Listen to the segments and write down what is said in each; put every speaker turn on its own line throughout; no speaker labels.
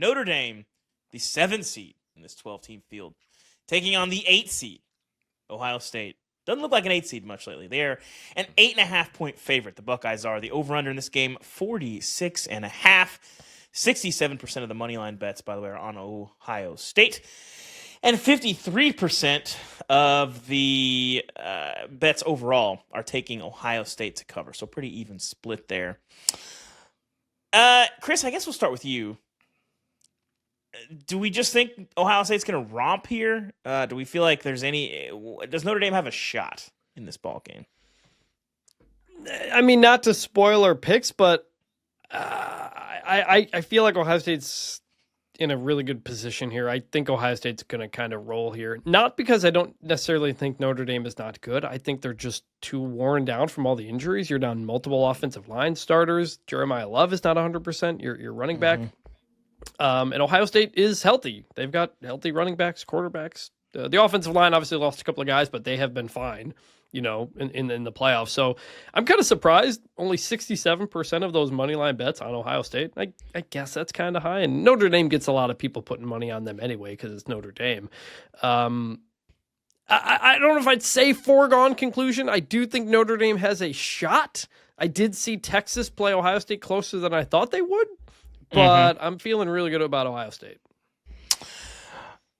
Notre Dame, the 7th seed in this 12-team field, taking on the 8th seed, Ohio State. Doesn't look like an 8 seed much lately. They are an 8.5-point favorite. The Buckeyes are. The over-under in this game, 46.5. 67% of the money line bets, by the way, are on Ohio State. And 53% of the bets overall are taking Ohio State to cover. So pretty even split there. Chris, I guess we'll start with you. Do we just think Ohio State's going to romp here? Do we feel like does Notre Dame have a shot in this ball game?
I mean, not to spoil our picks, but I feel like Ohio State's in a really good position here. I think Ohio State's going to kind of roll here. Not because I don't necessarily think Notre Dame is not good. I think they're just too worn down from all the injuries. You're down multiple offensive line starters. Jeremiah Love is not 100%. Your running back. And Ohio State is healthy. They've got healthy running backs, quarterbacks. The offensive line obviously lost a couple of guys, but they have been fine, in the playoffs. So I'm kind of surprised only 67% of those money line bets on Ohio State. I guess that's kind of high. And Notre Dame gets a lot of people putting money on them anyway because it's Notre Dame. I don't know if I'd say foregone conclusion. I do think Notre Dame has a shot. I did see Texas play Ohio State closer than I thought they would. But I'm feeling really good about Ohio State.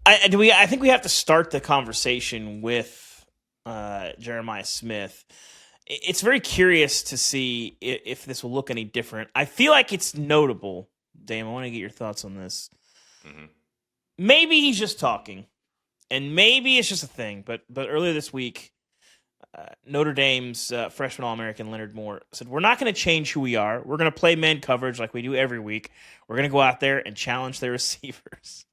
I think we have to start the conversation with Jeremiah Smith. It's very curious to see if this will look any different. I feel like it's notable. Dame, I want to get your thoughts on this. Maybe he's just talking, and maybe it's just a thing. But earlier this week, Notre Dame's freshman All-American Leonard Moore said, we're not going to change who we are. We're going to play man coverage like we do every week. We're going to go out there and challenge their receivers.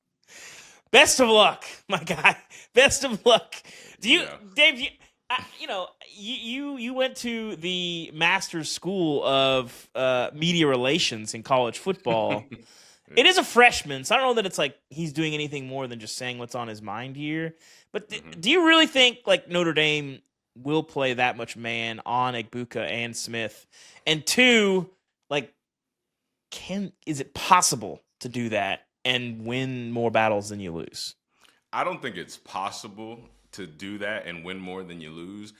Best of luck, my guy. Best of luck. Dave, you went to the master's school of media relations in college football. It is a freshman, so I don't know that it's like he's doing anything more than just saying what's on his mind here. But do you really think like Notre Dame will play that much man on Egbuka and Smith? And two, like, is it possible to do that and win more battles than you lose?
I don't think it's possible to do that and win more than you lose.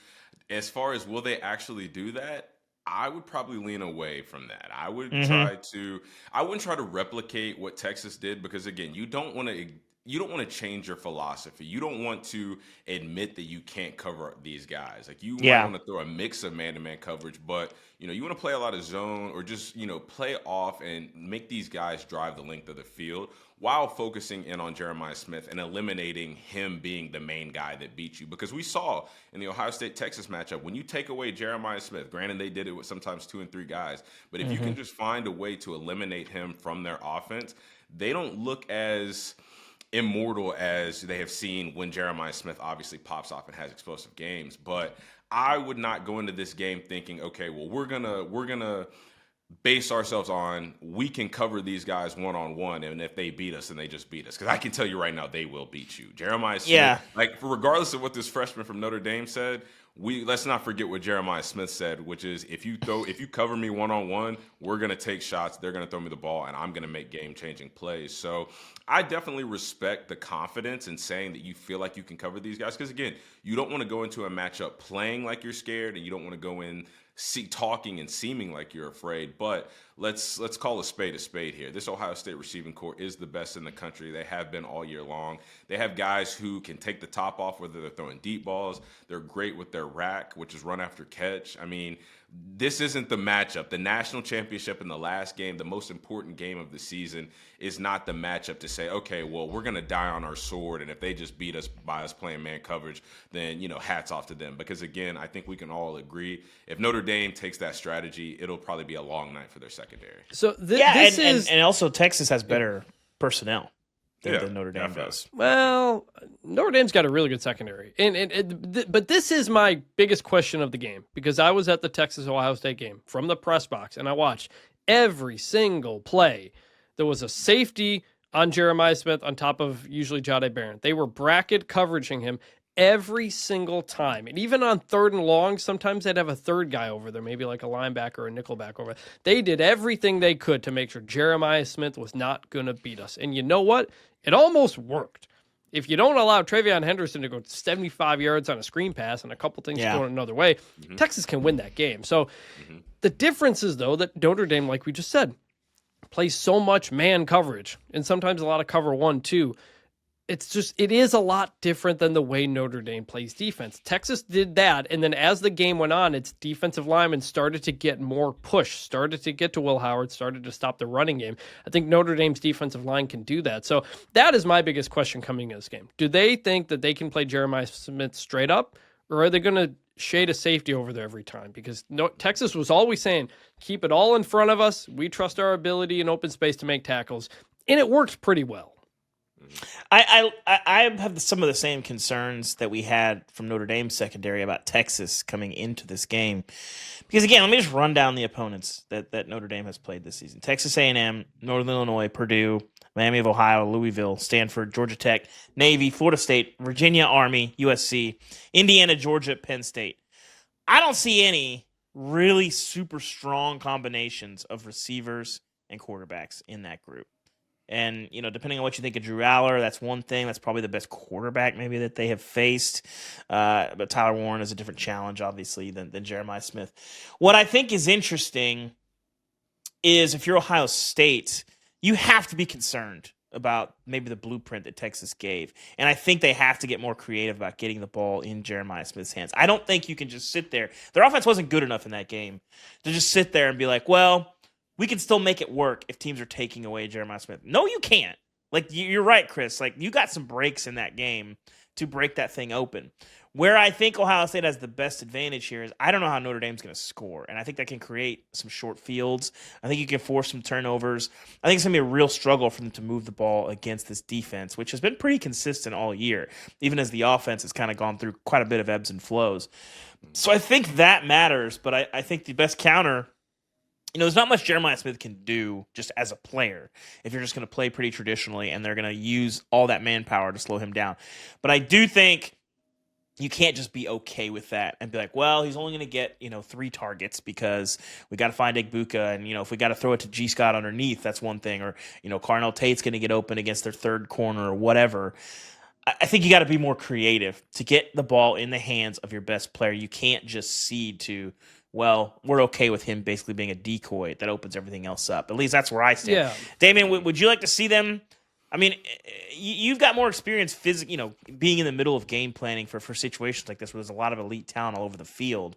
As far as will they actually do that, I would probably lean away from that. I wouldn't try to replicate what Texas did because again, you don't want to change your philosophy. You don't want to admit that you can't cover these guys. Like you want to throw a mix of man-to-man coverage, but you want to play a lot of zone or just, play off and make these guys drive the length of the field while focusing in on Jeremiah Smith and eliminating him being the main guy that beats you. Because we saw in the Ohio State-Texas matchup, when you take away Jeremiah Smith, granted they did it with sometimes 2 and 3 guys, but if you can just find a way to eliminate him from their offense, they don't look as immortal as they have seen when Jeremiah Smith obviously pops off and has explosive games. But I would not go into this game thinking, okay, well, we're gonna base ourselves on we can cover these guys one-on-one, and if they beat us, then they just beat us. Because I can tell you right now, they will beat you. Jeremiah Smith, regardless of what this freshman from Notre Dame said, let's not forget what Jeremiah Smith said, which is if you cover me one-on-one, we're going to take shots, they're going to throw me the ball, and I'm going to make game-changing plays. So I definitely respect the confidence in saying that you feel like you can cover these guys because, again, you don't want to go into a matchup playing like you're scared, and you don't want to go in talking and seeming like you're afraid. But let's call a spade here. This Ohio State receiving corps is the best in the country. They have been all year long. They have guys who can take the top off, whether they're throwing deep balls. They're great with their rack, which is run after catch. I mean, this isn't the matchup. The national championship in the last game, the most important game of the season, is not the matchup to say, okay, well, we're going to die on our sword, and if they just beat us by us playing man coverage, then, hats off to them. Because, again, I think we can all agree, if Notre Dame takes that strategy, it'll probably be a long night for their secondary.
So
and also Texas has better personnel than Notre Dame does.
Well, Notre Dame's got a really good secondary. But this is my biggest question of the game because I was at the Texas-Ohio State game from the press box, and I watched every single play. There was a safety on Jeremiah Smith on top of usually Jahdae Barron. They were bracket coveraging him every single time. And even on 3rd and long, sometimes they'd have a third guy over there, maybe like a linebacker or a nickelback over there. They did everything they could to make sure Jeremiah Smith was not going to beat us. And you know what? It almost worked. If you don't allow Travion Henderson to go 75 yards on a screen pass and a couple things going another way, Texas can win that game. So the difference is, though, that Notre Dame, like we just said, plays so much man coverage and sometimes a lot of cover 1, too. It is a lot different than the way Notre Dame plays defense. Texas did that, and then as the game went on, its defensive linemen started to get more push, started to get to Will Howard, started to stop the running game. I think Notre Dame's defensive line can do that. So that is my biggest question coming into this game. Do they think that they can play Jeremiah Smith straight up, or are they going to shade a safety over there every time? Because Texas was always saying, keep it all in front of us. We trust our ability in open space to make tackles, and it worked pretty well.
I have some of the same concerns that we had from Notre Dame's secondary about Texas coming into this game. Because, again, let me just run down the opponents that Notre Dame has played this season. Texas A&M, Northern Illinois, Purdue, Miami of Ohio, Louisville, Stanford, Georgia Tech, Navy, Florida State, Virginia, Army, USC, Indiana, Georgia, Penn State. I don't see any really super strong combinations of receivers and quarterbacks in that group. And, depending on what you think of Drew Aller, that's one thing. That's probably the best quarterback maybe that they have faced. But Tyler Warren is a different challenge, obviously, than Jeremiah Smith. What I think is interesting is if you're Ohio State, you have to be concerned about maybe the blueprint that Texas gave. And I think they have to get more creative about getting the ball in Jeremiah Smith's hands. I don't think you can just sit there. Their offense wasn't good enough in that game to just sit there and be like, well, we can still make it work if teams are taking away Jeremiah Smith. No, you can't. Like, you're right, Chris. Like, you got some breaks in that game to break that thing open. Where I think Ohio State has the best advantage here is I don't know how Notre Dame's going to score, and I think that can create some short fields. I think you can force some turnovers. I think it's going to be a real struggle for them to move the ball against this defense, which has been pretty consistent all year, even as the offense has kind of gone through quite a bit of ebbs and flows. So I think that matters, but I think the best counter, there's not much Jeremiah Smith can do just as a player if you're just going to play pretty traditionally and they're going to use all that manpower to slow him down. But I do think you can't just be okay with that and be like, well, he's only going to get, 3 targets because we got to find Egbuka. And, if we got to throw it to G. Scott underneath, that's one thing. Or, Carnell Tate's going to get open against their third corner or whatever. I think you got to be more creative to get the ball in the hands of your best player. You can't just cede to, well, we're okay with him basically being a decoy that opens everything else up. At least that's where I stand.
Yeah.
Damien, would you like to see them? I mean, you've got more experience being in the middle of game planning for situations like this where there's a lot of elite talent all over the field.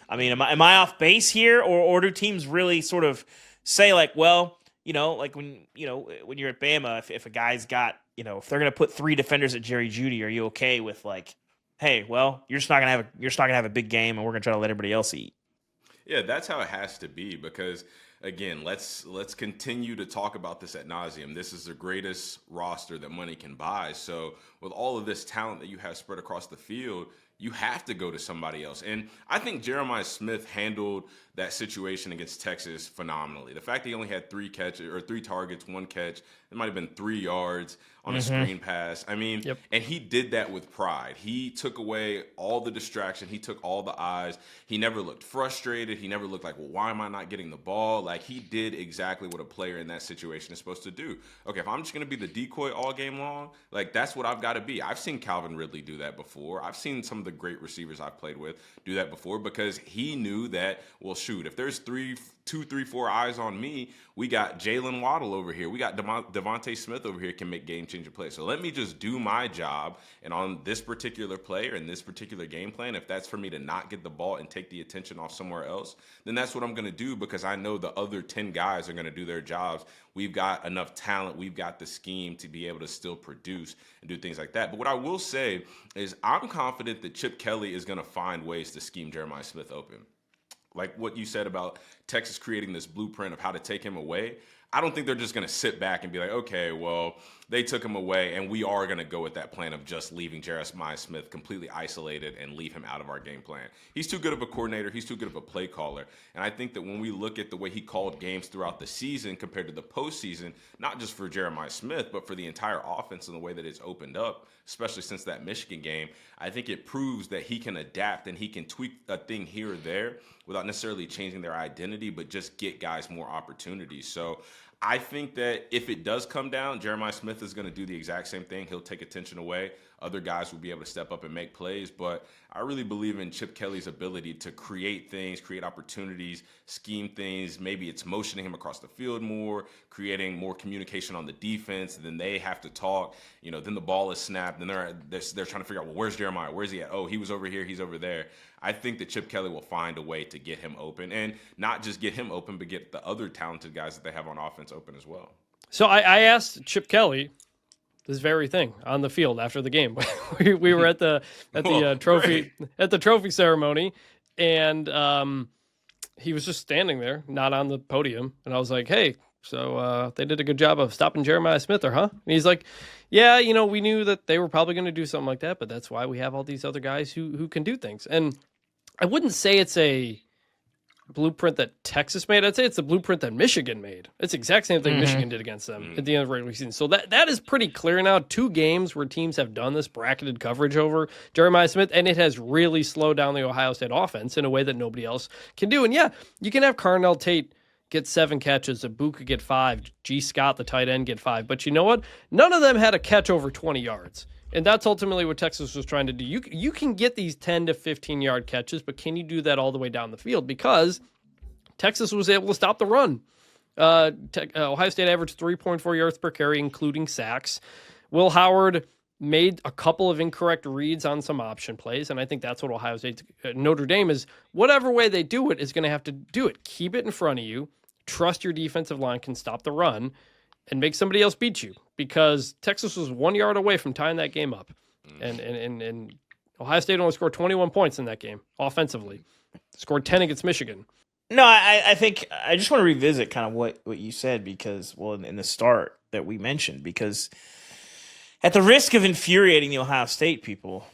I mean, am I off base here, or do teams really sort of say like, well, like when you're at Bama, if a guy's got, if they're going to put 3 defenders at Jerry Jeudy, are you okay with like, hey, well, you're just not going to have a big game and we're going to try to let everybody else eat?
Yeah, that's how it has to be because, again, let's continue to talk about this ad nauseum. This is the greatest roster that money can buy. So with all of this talent that you have spread across the field, you have to go to somebody else. And I think Jeremiah Smith handled that situation against Texas phenomenally. The fact that he only had 3 targets, 1 catch, it might have been 3 yards on a screen pass. I mean, and he did that with pride. He took away all the distraction. He took all the eyes. He never looked frustrated. He never looked like, well, why am I not getting the ball? Like, he did exactly what a player in that situation is supposed to do. Okay, if I'm just going to be the decoy all game long, like, that's what I've got to be. I've seen Calvin Ridley do that before. I've seen some of the great receivers I've played with do that before because he knew that, well, shoot, if there's 2, 3, 4 eyes on me, we got Jalen Waddle over here. We got Devontae Smith over here can make game-changing plays. So let me just do my job. And on this particular play or in this particular game plan, if that's for me to not get the ball and take the attention off somewhere else, then that's what I'm going to do because I know the other 10 guys are going to do their jobs. We've got enough talent. We've got the scheme to be able to still produce and do things like that. But what I will say is I'm confident that Chip Kelly is going to find ways to scheme Jeremiah Smith open. Like what you said about Texas creating this blueprint of how to take him away, I don't think they're just going to sit back and be like, okay, well, they took him away, and we are going to go with that plan of just leaving Jeremiah Smith completely isolated and leave him out of our game plan. He's too good of a coordinator. He's too good of a play caller. And I think that when we look at the way he called games throughout the season compared to the postseason, not just for Jeremiah Smith, but for the entire offense and the way that it's opened up, especially since that Michigan game, I think it proves that he can adapt and he can tweak a thing here or there without necessarily changing their identity, but just get guys more opportunities. So I think that if it does come down, Jeremiah Smith is going to do the exact same thing. He'll take attention away. Other guys will be able to step up and make plays. But I really believe in Chip Kelly's ability to create things, create opportunities, scheme things. Maybe it's motioning him across the field more, creating more communication on the defense. Then they have to talk. Then the ball is snapped. Then they're trying to figure out, well, where's Jeremiah? Where's he at? Oh, he was over here. He's over there. I think that Chip Kelly will find a way to get him open, and not just get him open, but get the other talented guys that they have on offense open as well.
So I asked Chip Kelly this very thing on the field after the game. we were at the trophy ceremony, and he was just standing there, not on the podium, and I was like, "Hey, so they did a good job of stopping Jeremiah Smith, huh?" And he's like, "Yeah, we knew that they were probably going to do something like that, but that's why we have all these other guys who can do things." And I wouldn't say it's a blueprint that Texas made. I'd say it's the blueprint that Michigan made. It's the exact same thing Michigan did against them at the end of the regular season. So that is pretty clear now. 2 games where teams have done this bracketed coverage over Jeremiah Smith, and it has really slowed down the Ohio State offense in a way that nobody else can do. And yeah, you can have Carnell Tate get 7 catches, Ibuka get 5, G. Scott, the tight end, get 5. But you know what? None of them had a catch over 20 yards. And that's ultimately what Texas was trying to do. You can get these 10 to 15-yard catches, but can you do that all the way down the field? Because Texas was able to stop the run. Ohio State averaged 3.4 yards per carry, including sacks. Will Howard made a couple of incorrect reads on some option plays, and I think that's what Ohio State, Notre Dame is, whatever way they do it, is going to have to do it. Keep it in front of you. Trust your defensive line can stop the run and make somebody else beat you, because Texas was 1 yard away from tying that game up. And Ohio State only scored 21 points in that game offensively. Scored 10 against Michigan.
No, I think I just want to revisit kind of what you said, because, well, in the start that we mentioned, because at the risk of infuriating the Ohio State people,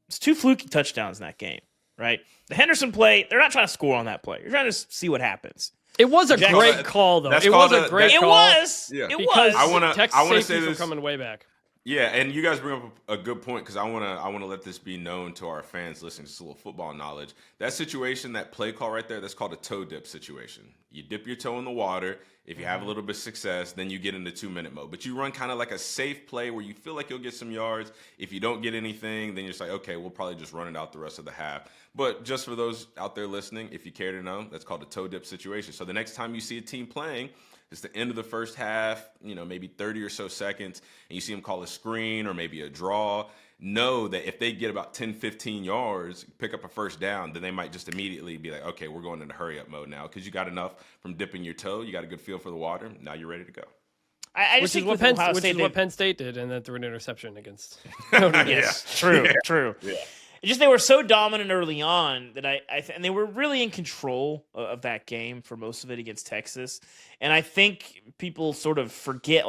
it's 2 fluky touchdowns in that game, right? The Henderson play, they're not trying to score on that play. You're trying to see what happens.
It was a great call, though.
It
was a great call.
It was.
Yeah.
It
because
was.
Texas safeties were coming way back.
Yeah, and you guys bring up a good point, because I want to let this be known to our fans listening, just a little football knowledge. That situation, that play call right there, that's called a toe dip situation. You dip your toe in the water. If you have a little bit of success, then you get into 2-minute mode. But you run kind of like a safe play where you feel like you'll get some yards. If you don't get anything, then you're just like, okay, we'll probably just run it out the rest of the half. But just for those out there listening, if you care to know, that's called a toe dip situation. So the next time you see a team playing, it's the end of the first half, maybe 30 or so seconds, and you see them call a screen or maybe a draw, know that if they get about 10, 15 yards, pick up a first down, then they might just immediately be like, okay, we're going into hurry-up mode now, because you got enough from dipping your toe. You got a good feel for the water. Now you're ready to go.
I just think what
Penn State did, and then threw an interception against Notre Dame.
Yes, true. Yeah. Just they were so dominant early on that and they were really in control of that game for most of it against Texas. And I think people sort of forget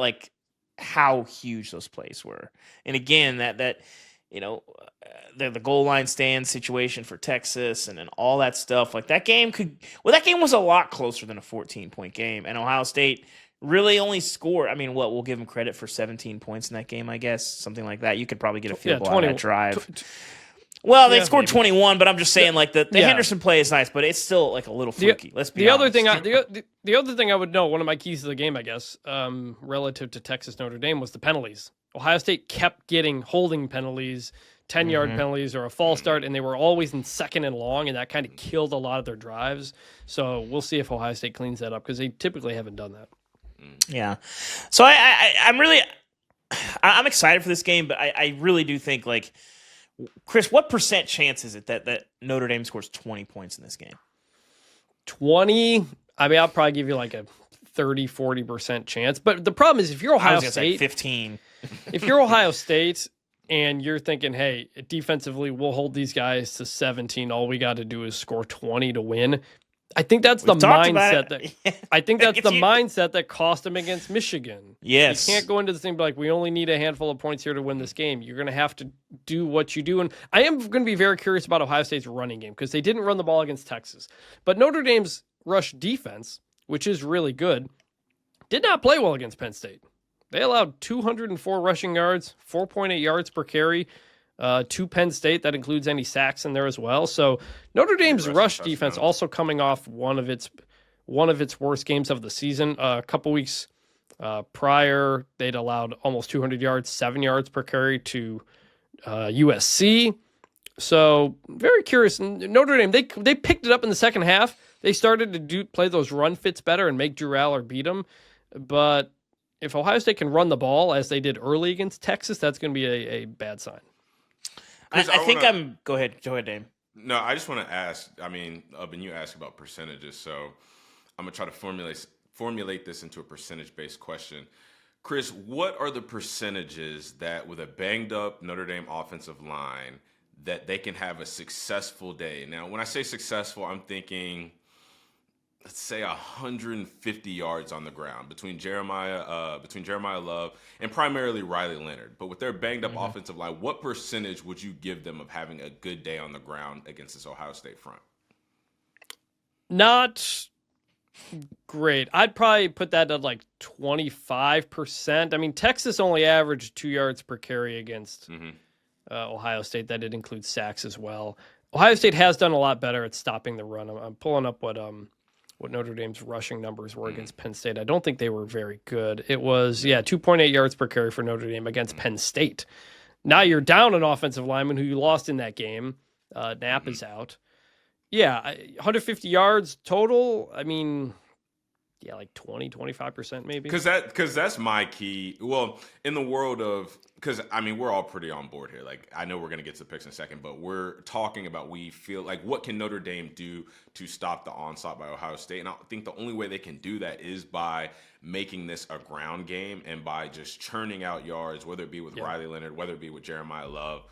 how huge those plays were. And again, that the goal line stand situation for Texas and all that stuff, that game was a lot closer than a 14-point game. And Ohio State really only scored, we'll give them credit for 17 points in that game, I guess, something like that. You could probably get a field goal out of that drive. Well, they scored 21, but I'm just saying, the Henderson play is nice, but it's still a little fluky. Let's be honest.
The other thing I would know, one of my keys to the game, I guess, relative to Texas Notre Dame, was the penalties. Ohio State kept getting holding penalties, 10-yard penalties, or a false start, and they were always in 2nd and long, and that kind of killed a lot of their drives. So we'll see if Ohio State cleans that up, because they typically haven't done that.
Yeah. So I'm excited for this game, but I really do think, Chris, what % chance is it that Notre Dame scores 20 points in this game?
20? I'll probably give you a 30, 40% chance. But the problem is, if you're Ohio State,
15.
If you're Ohio State and you're thinking, hey, defensively, we'll hold these guys to 17. All we got to do is score 20 to win. I think that's the
We've talked about
mindset
it.
I think that's the mindset that cost him against Michigan.
Yes.
You can't go into this thing and be like, we only need a handful of points here to win this game. You're going to have to do what you do. And I am going to be very curious about Ohio State's running game because they didn't run the ball against Texas. But Notre Dame's rush defense, which is really good, did not play well against Penn State. They allowed 204 rushing yards, 4.8 yards per carry to Penn State. That includes any sacks in there as well. So Notre Dame's rush defense also coming off one of its worst games of the season. A couple weeks prior, they'd allowed almost 200 yards, 7 yards per carry to USC. So very curious. Notre Dame, they picked it up in the second half. They started to play those run fits better and make Drew Aller beat them. But if Ohio State can run the ball as they did early against Texas, that's going to be a bad sign.
Go ahead, Dame.
No, I just want to ask. I mean, and you asked about percentages, so I'm gonna try to formulate this into a percentage-based question. Chris, what are the percentages that with a banged-up Notre Dame offensive line that they can have a successful day? Now, when I say successful, I'm thinking, let's say 150 yards on the ground between Jeremiah Love and primarily Riley Leonard. But with their banged up offensive line, what percentage would you give them of having a good day on the ground against this Ohio State front?
Not great. I'd probably put that at like 25%. I mean, Texas only averaged 2 yards per carry against Ohio State. That did include sacks as well. Ohio State has done a lot better at stopping the run. I'm pulling up what Notre Dame's rushing numbers were against Penn State. I don't think they were very good. It was, 2.8 yards per carry for Notre Dame against Penn State. Now you're down an offensive lineman who you lost in that game. Knapp is out. 150 yards total. I mean, like 20, 25% maybe.
Because that's my key. Well, in the world of, because I mean, we're all pretty on board here. Like, I know we're going to get to the picks in a second, but we're talking about, we feel like, what can Notre Dame do to stop the onslaught by Ohio State? And I think the only way they can do that is by making this a ground game and by just churning out yards, whether it be with Riley Leonard, whether it be with Jeremiah Love.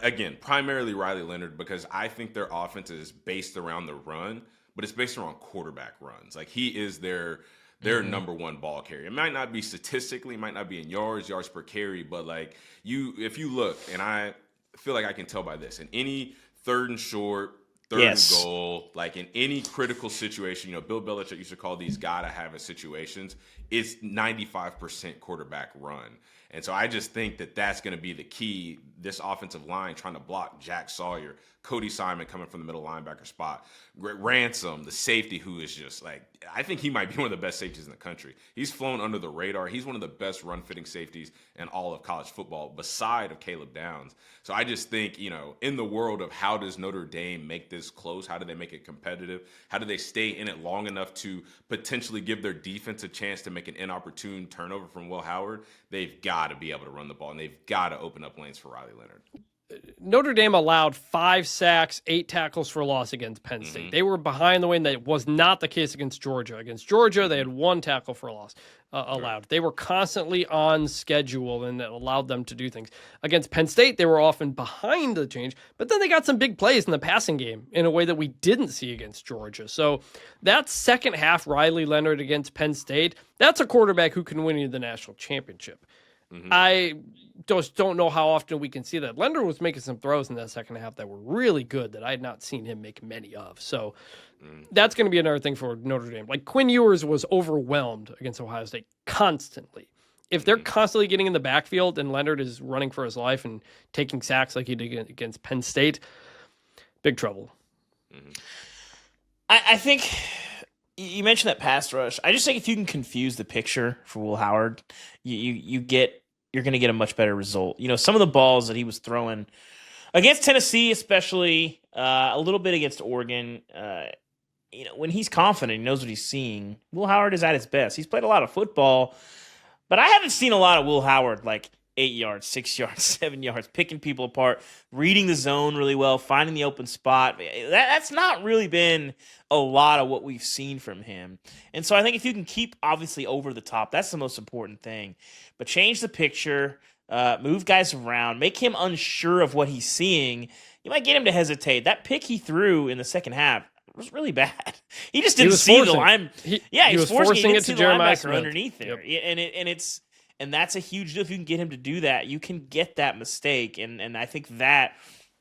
Again, primarily Riley Leonard, because I think their offense is based around the run, but it's based around quarterback runs. Like, he is their number one ball carrier. It might not be statistically, it might not be in yards per carry, but like, if you look, and I feel like I can tell by this, in any third and short, third and goal, like in any critical situation, Bill Belichick used to call these gotta have it situations. It's 95% quarterback run. And so I just think that that's going to be the key. This offensive line trying to block Jack Sawyer, Cody Simon coming from the middle linebacker spot, Ransom, the safety, who is just like, I think he might be one of the best safeties in the country. He's flown under the radar. He's one of the best run-fitting safeties in all of college football, beside of Caleb Downs. So I just think, in the world of how does Notre Dame make this close? How do they make it competitive? How do they stay in it long enough to potentially give their defense a chance to make an inopportune turnover from Will Howard? They've got to be able to run the ball, and they've got to open up lanes for Riley Leonard.
Notre Dame allowed 5 sacks, 8 tackles for loss against Penn State. They were behind the way, and that was not the case against Georgia. Against Georgia, they had 1 tackle for loss allowed. They were constantly on schedule, and that allowed them to do things. Against Penn State, they were often behind the change, but then they got some big plays in the passing game in a way that we didn't see against Georgia. So that second half, Riley Leonard against Penn State, that's a quarterback who can win you the national championship. I just don't know how often we can see that. Leonard was making some throws in that second half that were really good that I had not seen him make many of. So that's going to be another thing for Notre Dame. Like, Quinn Ewers was overwhelmed against Ohio State constantly. If they're constantly getting in the backfield and Leonard is running for his life and taking sacks like he did against Penn State, big trouble.
I think you mentioned that pass rush. I just think if you can confuse the picture for Will Howard, you're going to get a much better result. Some of the balls that he was throwing against Tennessee, especially a little bit against Oregon, when he's confident, he knows what he's seeing. Will Howard is at his best. He's played a lot of football, but I haven't seen a lot of Will Howard, like 8 yards, 6 yards, 7 yards, picking people apart, reading the zone really well, finding the open spot. That's not really been a lot of what we've seen from him. And so I think if you can keep, obviously, over the top, that's the most important thing. But change the picture, move guys around, make him unsure of what he's seeing. You might get him to hesitate. That pick he threw in the second half, was really bad. He just
He
didn't
was
see the
forcing.
line.
He
He was forcing
it to Jeremiah Smith
underneath there.
Yep.
And that's a huge deal. If you can get him to do that, you can get that mistake. And I think that,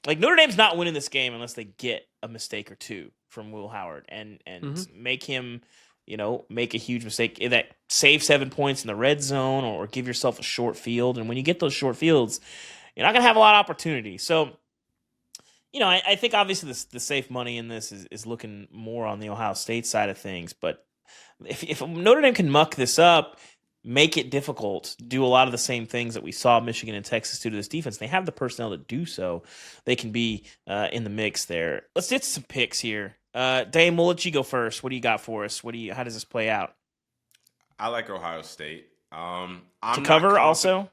like, Notre Dame's not winning this game unless they get a mistake or two from Will Howard and make him, make a huge mistake that save 7 points in the red zone or give yourself a short field. And when you get those short fields, you're not going to have a lot of opportunity. So, I think obviously the safe money in this is looking more on the Ohio State side of things. But if Notre Dame can muck this up, make it difficult, do a lot of the same things that we saw Michigan and Texas do to this defense, they have the personnel to do so. They can be in the mix there. Let's get some picks here. Dame, we'll let you go first. What do you got for us? How does this play out?
I like Ohio State.
To cover also?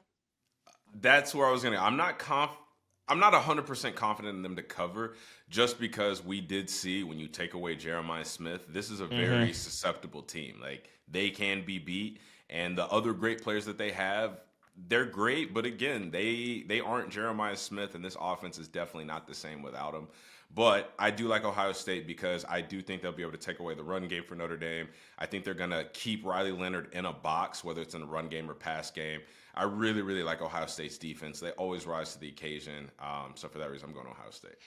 That's where I was going to. I'm not 100% confident in them to cover, just because we did see when you take away Jeremiah Smith, this is a very susceptible team. Like, they can be beat, and the other great players that they have, they're great, but again, they aren't Jeremiah Smith, and this offense is definitely not the same without him. But I do like Ohio State because I do think they'll be able to take away the run game for Notre Dame. I think they're going to keep Riley Leonard in a box, whether it's in a run game or pass game. I really, really like Ohio State's defense. They always rise to the occasion. So for that reason, I'm going Ohio State.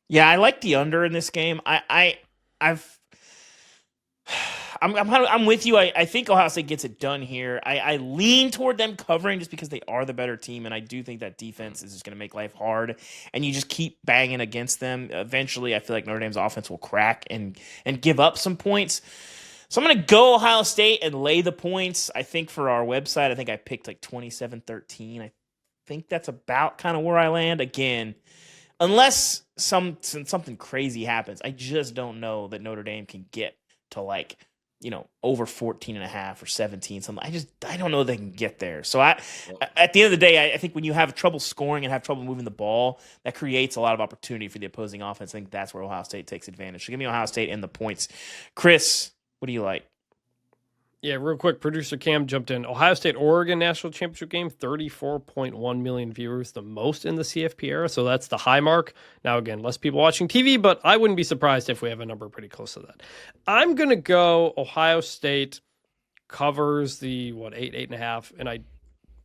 Yeah, I like the under in this game. I'm with you. I think Ohio State gets it done here. I lean toward them covering just because they are the better team, and I do think that defense is just going to make life hard, and you just keep banging against them. Eventually, I feel like Notre Dame's offense will crack and give up some points. So I'm going to go Ohio State and lay the points. I think for our website, I think I picked like 27-13. I think that's about kind of where I land. Again, unless something crazy happens, I just don't know that Notre Dame can get to like, over 14.5 or 17, something. I don't know they can get there. So at the end of the day, I think when you have trouble scoring and have trouble moving the ball, that creates a lot of opportunity for the opposing offense. I think that's where Ohio State takes advantage. So give me Ohio State and the points. Chris, what do you like?
Yeah, real quick, producer Cam jumped in. Ohio State-Oregon National Championship game, 34.1 million viewers, the most in the CFP era, so that's the high mark. Now, again, less people watching TV, but I wouldn't be surprised if we have a number pretty close to that. I'm going to go Ohio State covers the, 8.5,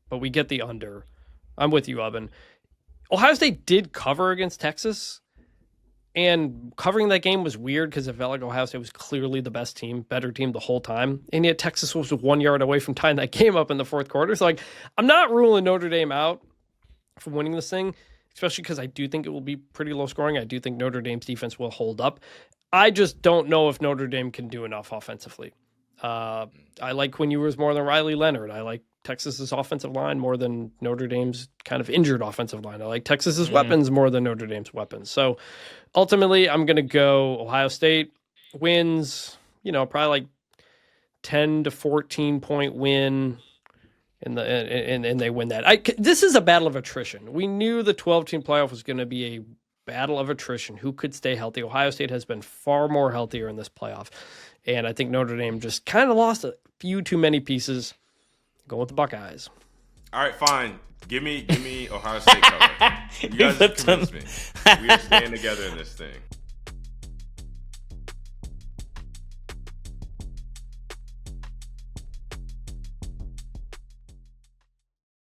but we get the under. I'm with you, Evan. Ohio State did cover against Texas, and covering that game was weird because it felt like Ohio State was clearly the better team the whole time. And yet Texas was 1 yard away from tying that game up in the fourth quarter. So, I'm not ruling Notre Dame out from winning this thing, especially because I do think it will be pretty low scoring. I do think Notre Dame's defense will hold up. I just don't know if Notre Dame can do enough offensively. I like Quinn Ewers more than Riley Leonard. I like Texas's offensive line more than Notre Dame's kind of injured offensive line. I like Texas's weapons more than Notre Dame's weapons. So ultimately, I'm going to go Ohio State wins, probably like 10 to 14 point win, and they win that. This is a battle of attrition. We knew the 12-team playoff was going to be a battle of attrition. Who could stay healthy? Ohio State has been far more healthier in this playoff. And I think Notre Dame just kind of lost a few too many pieces. Go with the Buckeyes.
All right, fine. Give me Ohio State cover. You guys convinced me. We are staying together in this thing.